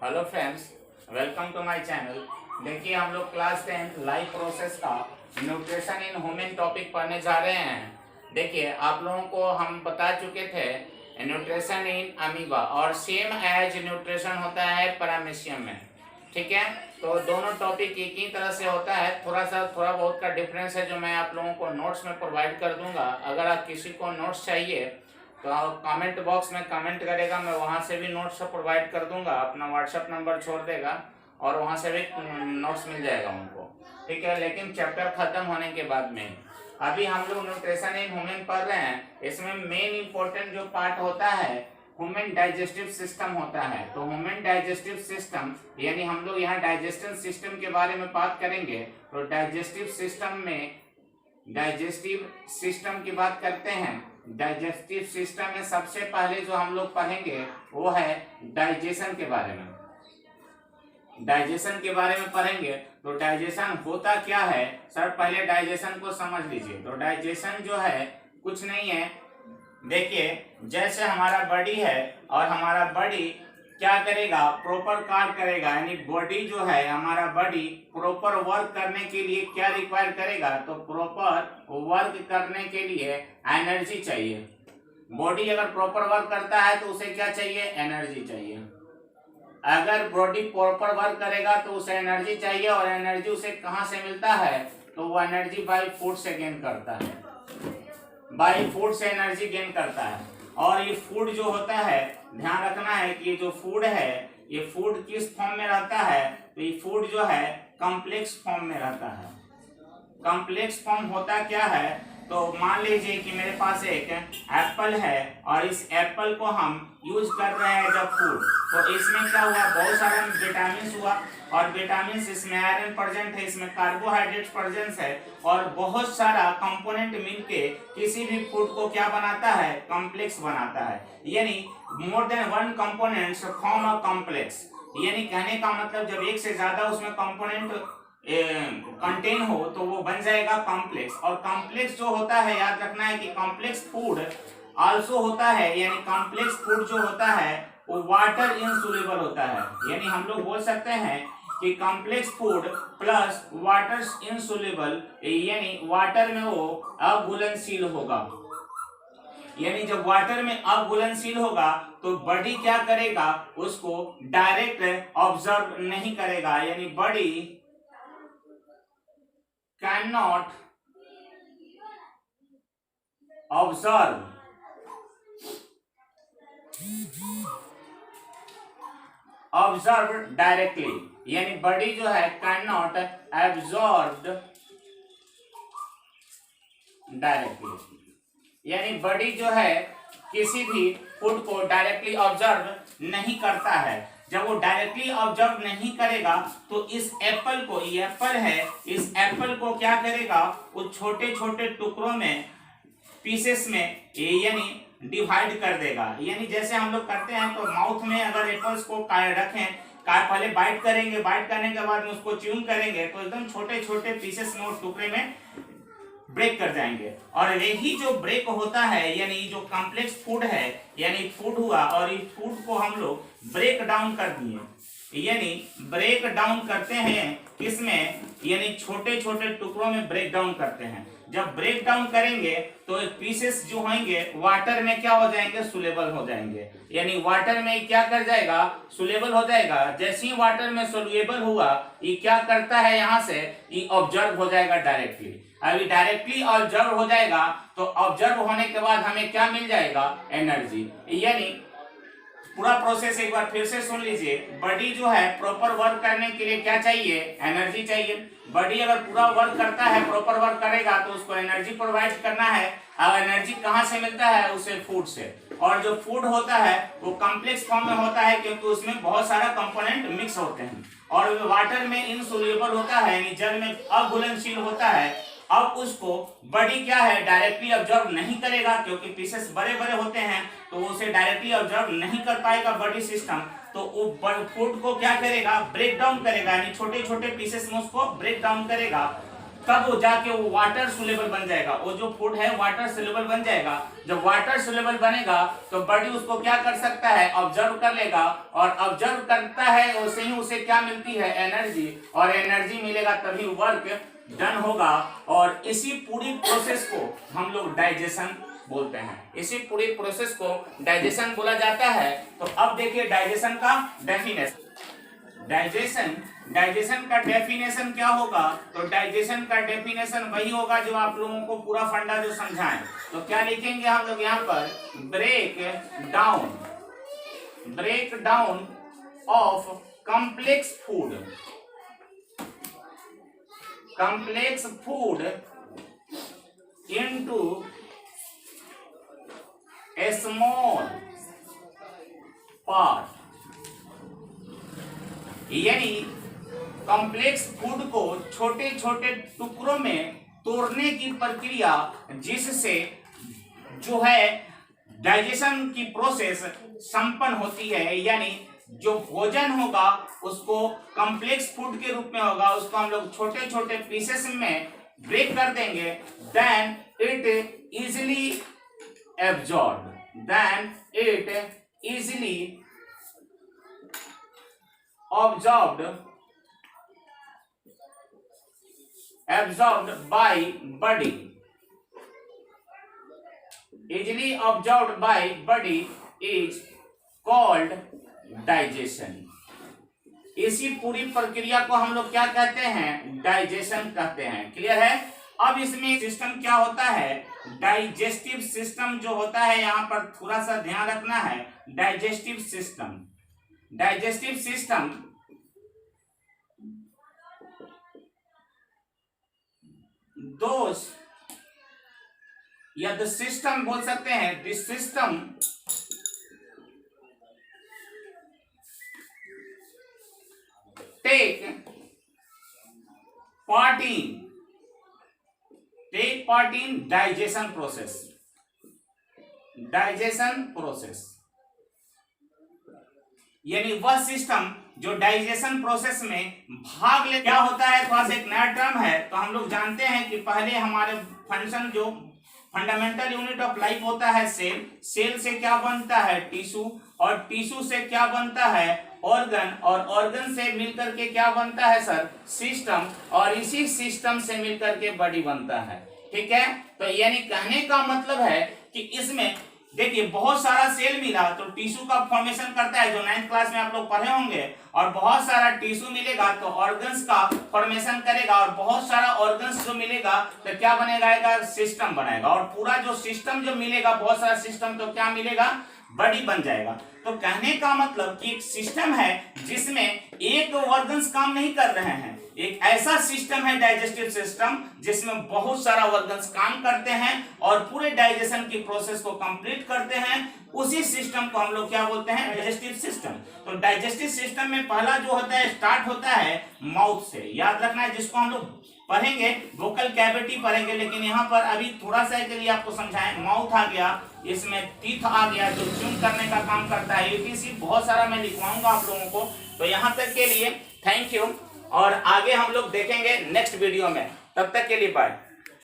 Hello friends, welcome to my channel. देखिए, हम लोग क्लास 10 लाइफ प्रोसेस का न्यूट्रिशन इन ह्यूमन टॉपिक पढ़ने जा रहे हैं। देखिए, आप लोगों को हम बता चुके थे न्यूट्रिशन इन अमीबा और सेम एज न्यूट्रिशन होता है पैरामीशियम में। ठीक है, तो दोनों टॉपिक एक ही तरह से होता है। थोड़ा बहुत का डिफरेंस है जो मैं आप लोगों को नोट्स में प्रोवाइड कर दूंगा। अगर आप किसी को नोट्स चाहिए तो आप कमेंट बॉक्स में कमेंट करेगा, मैं वहाँ से भी नोट्स प्रोवाइड कर दूंगा। अपना व्हाट्सएप नंबर छोड़ देगा और वहाँ से भी नोट्स मिल जाएगा उनको। ठीक है, लेकिन चैप्टर खत्म होने के बाद में अभी हम लोग न्यूट्रिशन इन ह्यूमन पढ़ रहे हैं। इसमें मेन इंपॉर्टेंट जो पार्ट होता है ह्यूमन डाइजेस्टिव सिस्टम होता है। तो ह्यूमन डाइजेस्टिव सिस्टम यानी हम लोग यहाँ डाइजेस्टिव सिस्टम के बारे में बात करेंगे। तो डाइजेस्टिव सिस्टम की बात करते हैं। डाइजेस्टिव सिस्टम में सबसे पहले जो हम लोग पढ़ेंगे वो है डाइजेशन के बारे में। डाइजेशन के बारे में पढ़ेंगे तो डाइजेशन होता क्या है सर, पहले डाइजेशन को समझ लीजिए। तो डाइजेशन जो है कुछ नहीं है। देखिए, जैसे हमारा बॉडी है और हमारा बॉडी क्या करेगा, प्रॉपर कार्य करेगा। यानी बॉडी जो है हमारा बॉडी प्रॉपर वर्क करने के लिए क्या रिक्वायर करेगा, तो प्रॉपर वर्क करने के लिए एनर्जी चाहिए। बॉडी अगर प्रॉपर वर्क करता है तो उसे क्या चाहिए, एनर्जी चाहिए। अगर बॉडी प्रॉपर वर्क करेगा तो उसे एनर्जी चाहिए, और एनर्जी उसे कहाँ से मिलता है, तो वो एनर्जी बाय फूड से गेन करता है। बाय फूड से एनर्जी गेन करता है। और ये फूड जो होता है, ध्यान रखना है कि ये जो फूड है ये फूड किस फॉर्म में रहता है, तो ये फूड जो है कॉम्प्लेक्स फॉर्म में रहता है। कॉम्प्लेक्स फॉर्म होता क्या है, तो मान लीजिए कि मेरे पास एक एप्पल है और इस एप्पल को हम यूज कर रहे हैं जब फूड, तो इसमें क्या हुआ, बहुत सारा विटामिन हुआ। और विटामिन इसमें आयरन प्रेजेंट है, इसमें कार्बोहाइड्रेट प्रेजेंट है, और बहुत सारा कंपोनेंट मिलके किसी भी फूड को क्या बनाता है, कॉम्प्लेक्स बनाता है। यानी more than one components form a complex. यानी कहने का मतलब जब एक से ज्यादा उसमें कंपोनेंट कंटेन हो तो वो बन जाएगा कॉम्प्लेक्स। और कॉम्प्लेक्स जो होता है, याद रखना है कि कॉम्प्लेक्स फूड आल्सो होता है। यानी कॉम्प्लेक्स फूड जो होता है वो वाटर इनसोल्यूबल होता है। यानी हम लोग बोल सकते हैं कि complex food plus water insoluble, यानी वाटर में वो अघुलनशील होगा। यानी जब वाटर में अघुलनशील होगा तो बॉडी क्या करेगा, उसको डायरेक्ट ऑब्जर्व नहीं करेगा। यानी बॉडी cannot observe डायरेक्टली। यानी बॉडी जो है cannot absorb डायरेक्टली। यानी बॉडी जो है किसी भी फूड को डायरेक्टली ऑब्जर्व नहीं करता है। जब वो डायरेक्टली ऑब्जर्व नहीं करेगा तो इस एप्पल को, ये एप्पल है, इस एप्पल को क्या करेगा, वो छोटे छोटे टुकड़ों में, पीसेस में यानी डिवाइड कर देगा। यानी जैसे हम लोग करते हैं तो माउथ में अगर एप्पल्स को रखें, पहले बाइट करेंगे, बाइट करने के बाद में उसको च्यूइंग करेंगे तो एकदम छोटे छोटे पीसेस में, टुकड़े में ब्रेक कर जाएंगे। और यही जो ब्रेक होता है, यानी जो कॉम्प्लेक्स फूड है, यानी फूड हुआ और इस फूड को हम लोग ब्रेक डाउन कर दिए। यानी ब्रेक डाउन करते हैं किसमें, यानी छोटे छोटे टुकड़ों में ब्रेक डाउन करते हैं। जब ब्रेक डाउन करेंगे तो पीसेस जो होंगे वाटर में क्या हो जाएंगे, सोल्यूबल हो जाएंगे। यानी वाटर में क्या कर जाएगा, सोल्यूबल हो जाएगा। जैसे ही वाटर में सोल्यूबल हुआ, ये क्या करता है, यहाँ से ये ऑब्जर्व हो जाएगा डायरेक्टली। अभी डायरेक्टली ऑब्जर्व हो जाएगा तो ऑब्जर्व होने के बाद हमें क्या मिल जाएगा, एनर्जी। यानी पूरा प्रोसेस एक बार फिर से सुन लीजिए। बॉडी जो है प्रॉपर वर्क करने के लिए क्या चाहिए, एनर्जी चाहिए। बॉडी अगर पूरा वर्क करता है, प्रॉपर वर्क करेगा तो उसको एनर्जी प्रोवाइड करना है। अब एनर्जी कहाँ से मिलता है, उसे फूड से। और जो फूड होता है वो कॉम्प्लेक्स फॉर्म में होता है क्योंकि उसमें बहुत सारा कंपोनेंट मिक्स होते हैं। और वाटर में इनसोल्यूबल होता है, यानी जल में अघुलनशील होता है। अब उसको बॉडी क्या है, डायरेक्टली ऑब्जर्व नहीं करेगा क्योंकि पीसेस बड़े बड़े होते हैं, तो उसे डायरेक्टली ऑब्जर्व नहीं कर पाएगा बॉडी सिस्टम। तो वो फूड को क्या करेगा, ब्रेक डाउन करेगा, यानी छोटे छोटे पीसेस में उसको ब्रेक डाउन करेगा। तब वो जाके वो वाटर सोल्यूबल बन जाएगा। वो जो फूड है वाटर सोल्यूबल बन जाएगा। जब वाटर सोल्यूबल बनेगा तो बॉडी उसको क्या कर सकता है, ऑब्जर्व कर लेगा, और ऑब्जर्व करता है उससे ही उसे क्या मिलती है, एनर्जी, और एनर्जी मिलेगा तभी वर्क डन होगा। और इसी पूरी प्रोसेस को हम लोग डाइजेशन बोलते हैं। इसी पूरी प्रोसेस को डाइजेशन बोला जाता है। तो अब देखिए डाइजेशन का डेफिनेशन। डाइजेशन का डेफिनेशन क्या होगा, तो डाइजेशन का डेफिनेशन वही होगा जो आप लोगों को पूरा फंडा जो समझाएं। तो क्या लिखेंगे हम लोग यहाँ पर, break down of complex food into a small part, यानी कॉम्प्लेक्स फूड को छोटे छोटे टुकड़ों में तोड़ने की प्रक्रिया जिससे जो है डाइजेशन की प्रोसेस संपन्न होती है। यानी जो भोजन होगा उसको कॉम्प्लेक्स फूड के रूप में होगा, उसको हम लोग छोटे छोटे पीसेस में ब्रेक कर देंगे, then it easily absorbed by body, easily absorbed by body is called digestion। इसी पूरी प्रक्रिया को हम लोग क्या कहते हैं, डाइजेशन कहते हैं। क्लियर है। अब इसमें सिस्टम क्या होता है, डाइजेस्टिव सिस्टम जो होता है, यहां पर थोड़ा सा ध्यान रखना है। डाइजेस्टिव सिस्टम दोष या द सिस्टम बोल सकते हैं। This system take part in digestion process. यानी वह सिस्टम जो डाइजेशन प्रोसेस में भाग ले। क्या होता है, थोड़ा सा एक नया टर्म है। तो हम लोग जानते हैं कि पहले हमारे फंक्शन जो फंडामेंटल यूनिट ऑफ लाइफ होता है सेल से क्या बनता है, टिश्यू, और टिश्यू से क्या बनता है, ऑर्गन, और ऑर्गन से मिलकर के क्या बनता है सर, सिस्टम, और इसी सिस्टम से मिलकर के बॉडी बनता है। ठीक है। तो यानी कहने का मतलब है कि इसमें देखिए बहुत सारा सेल मिला तो टिश्यू का फॉर्मेशन करता है, जो 9th क्लास में आप लोग पढ़े होंगे। और बहुत सारा टिश्यू मिलेगा तो ऑर्गन्स का फॉर्मेशन करेगा, और बहुत सारा ऑर्गन्स जो मिलेगा तो क्या बनेगा, सिस्टम बनेगा। और पूरा जो सिस्टम जो मिलेगा, बहुत सारा सिस्टम, तो क्या मिलेगा, बॉडी बन जाएगा। तो कहने का मतलब कि एक सिस्टम है जिसमें एक ऑर्गन्स काम नहीं कर रहे हैं। एक ऐसा सिस्टम है डाइजेस्टिव सिस्टम जिसमें बहुत सारा ऑर्गन्स काम करते हैं और पूरे डाइजेशन की प्रोसेस को कंप्लीट करते हैं। उसी सिस्टम को हम लोग क्या बोलते हैं, डाइजेस्टिव सिस्टम। तो डाइजेस्टिव सिस्टम में पहला जो होता है, स्टार्ट होता है माउथ से। याद रखना है, जिसको हम लोग पढ़ेंगे वोकल कैविटी पढ़ेंगे, लेकिन यहाँ पर अभी थोड़ा सा के लिए आपको समझाएं। माउथ आ गया, इसमें टीथ आ गया जो च्यूइंग करने का काम करता है, ईटीसी बहुत सारा मैं लिखवाऊंगा आप लोगों को। तो यहाँ तक के लिए थैंक यू, और आगे हम लोग देखेंगे नेक्स्ट वीडियो में। तब तक के लिए बाय।